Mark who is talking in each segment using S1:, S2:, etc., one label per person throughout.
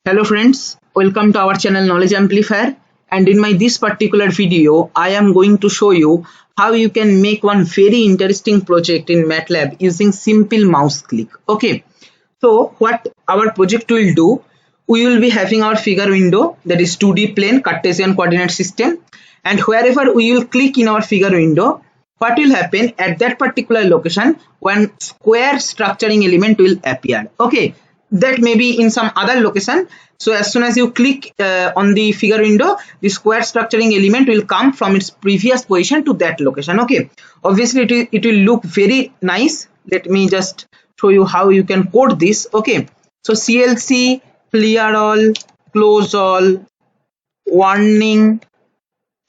S1: Hello friends, welcome to our channel Knowledge Amplifier, and in my this particular video I am going to show you how you can make one very interesting project in MATLAB using simple mouse click. Okay, so what our project will do, we will be having our figure window, that is 2D plane Cartesian coordinate system, and wherever we will click in our figure window, what will happen at that particular location, one square structuring element will appear. Okay, that may be in some other location. So as soon as you click on the figure window, the square structuring element will come from its previous position to that location. Okay, obviously it will look very nice. Let me just show you how you can code this. Okay, so CLC, clear all, close all, warning,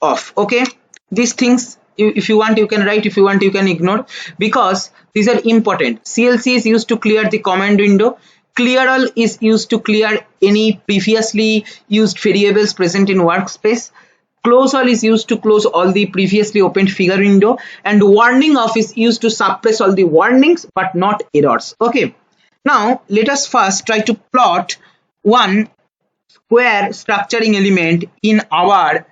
S1: off. Okay, these things if you want you can write, if you want you can ignore, because these are important. CLC is used to clear the command window. Clear all is used to clear any previously used variables present in workspace. Close all is used to close all the previously opened figure window, and warning off is used to suppress all the warnings but not errors. Okay, now let us first try to plot one square structuring element in our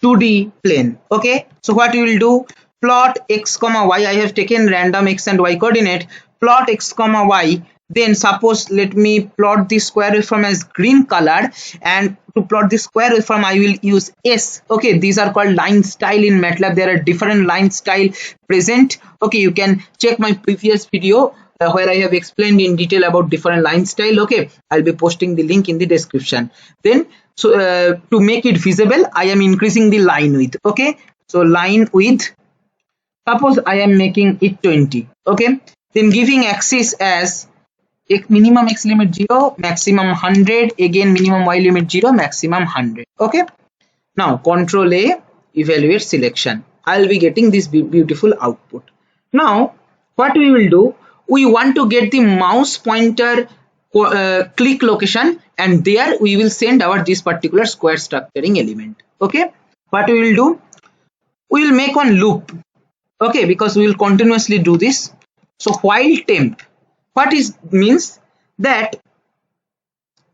S1: 2D plane. Okay, so what we will do, plot x comma y. I have taken random x and y coordinate. Plot x comma y. Then suppose let me plot the square waveform as green color, and to plot the square waveform I will use S. Okay, these are called line style in MATLAB. There are different line style present. Okay, you can check my previous video where I have explained in detail about different line style. Okay, I'll be posting the link in the description. Then so to make it visible, I am increasing the line width. Okay, so line width, suppose I am making it 20. Okay, then giving axis as minimum x limit 0, maximum 100, again minimum y limit 0, maximum 100. Okay, now control A, evaluate selection. I'll be getting this beautiful output. Now what we will do, we want to get the mouse pointer click location, and there we will send our this particular square structuring element. Okay, what we will do, we will make one loop. Okay, because we will continuously do this. So while temp, what is means that,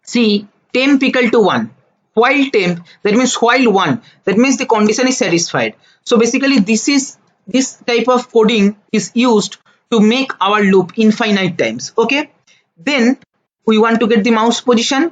S1: see, temp equal to 1, while temp, that means while 1, that means the condition is satisfied. So basically this type of coding is used to make our loop infinite times. Okay, then we want to get the mouse position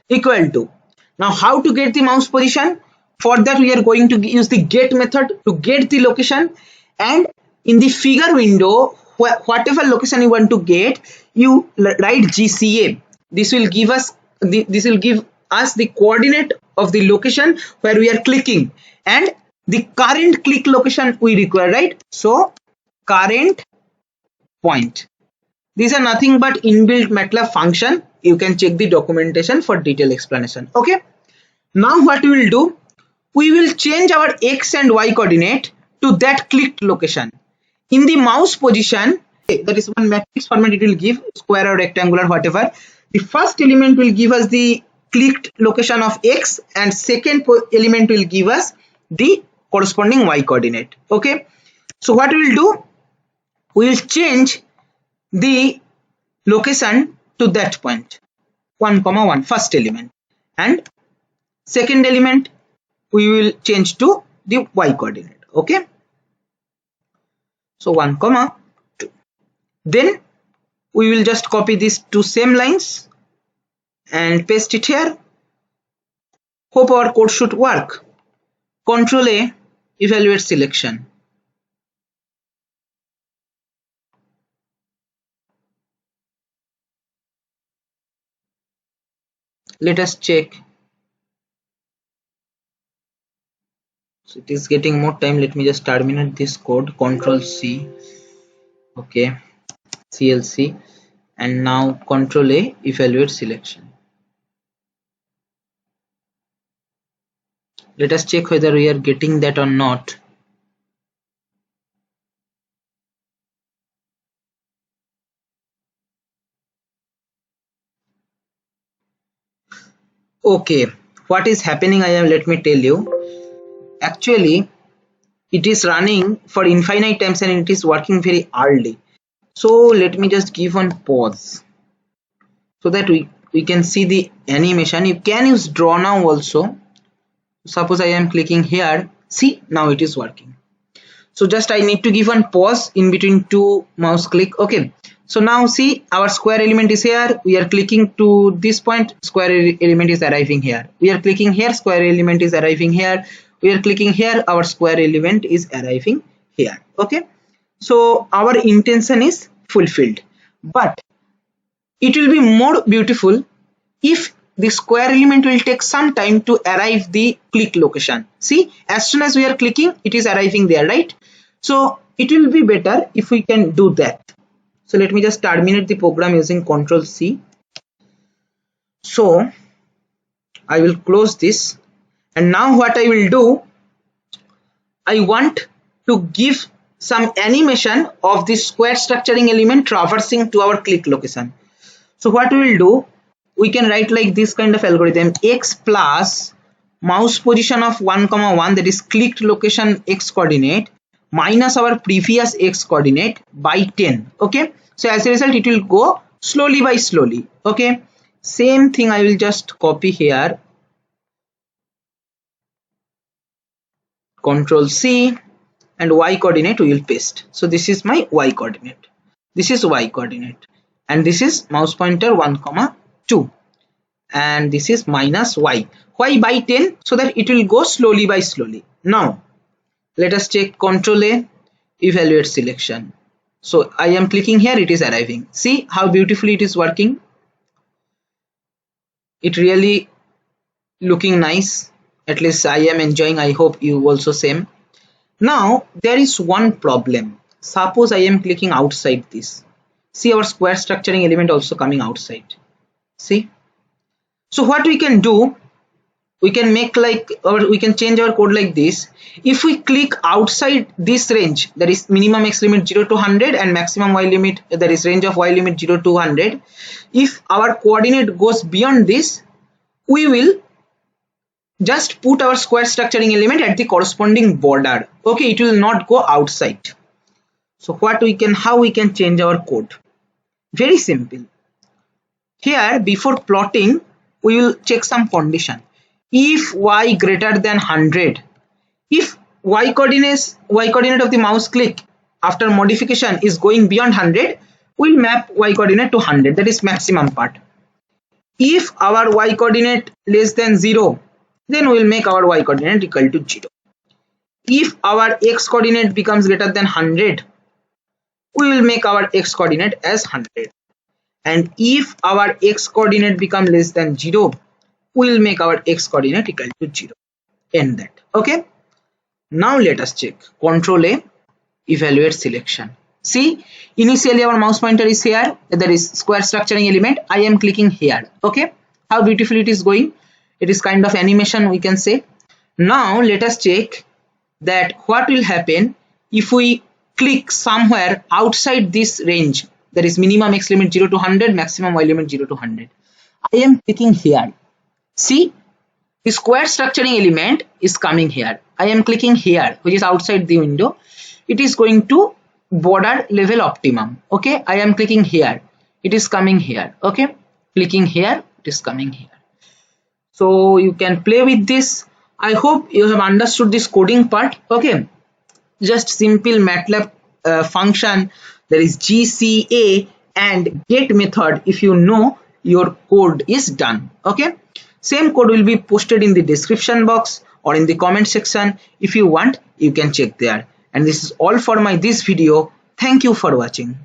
S1: equal to, now how to get the mouse position, for that we are going to use the get method to get the location, and in the figure window whatever location you want to get, you write GCA. This will give us the coordinate of the location where we are clicking and the current click location we require, right? So current point, these are nothing but inbuilt MATLAB function. You can check the documentation for detailed explanation. Okay, now what we will do, we will change our x and y coordinate to that clicked location. In the mouse position, that is one matrix format, it will give square or rectangular, whatever. The first element will give us the clicked location of x, and second element will give us the corresponding y coordinate. Okay, so what we will do, we will change the location to that point, 1 comma 1, first element, and second element we will change to the y coordinate. Okay, so 1 comma 2. Then we will just copy these two same lines and paste it here. Hope our code should work. Control A, evaluate selection. Let us check. So it is getting more time. Let me just terminate this code. Control C. Okay, CLC, and now Control A, evaluate selection. Let us check whether we are getting that or not. Okay, what is happening, let me tell you. Actually it is running for infinite times and it is working very early. So let me just give one pause. so that we can see the animation. You can use draw now also. Suppose I am clicking here, see, now it is working. So just I need to give one pause in between two mouse click. Okay, so now see, our square element is here, we are clicking to this point, square element is arriving here, we are clicking here, square element is arriving here, we are clicking here, our square element is arriving here. Okay, so our intention is fulfilled, but it will be more beautiful if the square element will take some time to arrive the click location. See, as soon as we are clicking, it is arriving there, right? So it will be better if we can do that. So let me just terminate the program using Ctrl C. So I will close this, and now what I will do, I want to give some animation of this square structuring element traversing to our click location. So what we will do, we can write like this kind of algorithm: x plus mouse position of 1, 1, that is clicked location x coordinate, minus our previous x coordinate by 10. Okay, so as a result it will go slowly by slowly. Okay, same thing I will just copy here, Ctrl C, and y coordinate we will paste. So this is my y coordinate, this is y coordinate, and this is mouse pointer 1, 2, and this is minus y by 10, so that it will go slowly by slowly. Now let us check Ctrl A, evaluate selection. So I am clicking here, it is arriving. See how beautifully it is working. It really looking nice. At least I am enjoying. I hope you also same. Now there is one problem. Suppose I am clicking outside this. See, our square structuring element also coming outside. See. So what we can do, we can make like, or we can change our code like this. If we click outside this range, that is minimum x limit 0 to 100 and maximum y limit, that is range of y limit 0 to 100, if our coordinate goes beyond this, we will just put our square structuring element at the corresponding border. Okay, it will not go outside. So what we can, how we can change our code? Very simple. Here before plotting, we will check some condition. If y greater than 100, if y coordinate of the mouse click after modification is going beyond 100, we'll map y coordinate to 100, that is maximum part. If our y coordinate less than 0, then we'll make our y coordinate equal to 0. If our x coordinate becomes greater than 100, we will make our x coordinate as 100. And if our x coordinate becomes less than 0, we will make our x coordinate equal to 0. End that. Okay. Now let us check. Ctrl A, evaluate selection. See, initially our mouse pointer is here, that is square structuring element. I am clicking here. Okay. How beautifully it is going. It is kind of animation, we can say. Now let us check that what will happen if we click somewhere outside this range, that is minimum x limit 0 to 100, maximum y limit 0 to 100. I am clicking here. See, the square structuring element is coming here. I am clicking here, which is outside the window. It is going to border level optimum. Okay, I am clicking here. It is coming here. Okay, clicking here, it is coming here. So you can play with this. I hope you have understood this coding part. Okay, just simple MATLAB function, there is GCA and get method. If you know, your code is done. Okay, same code will be posted in the description box or in the comment section. If you want, you can check there. And this is all for this video. Thank you for watching.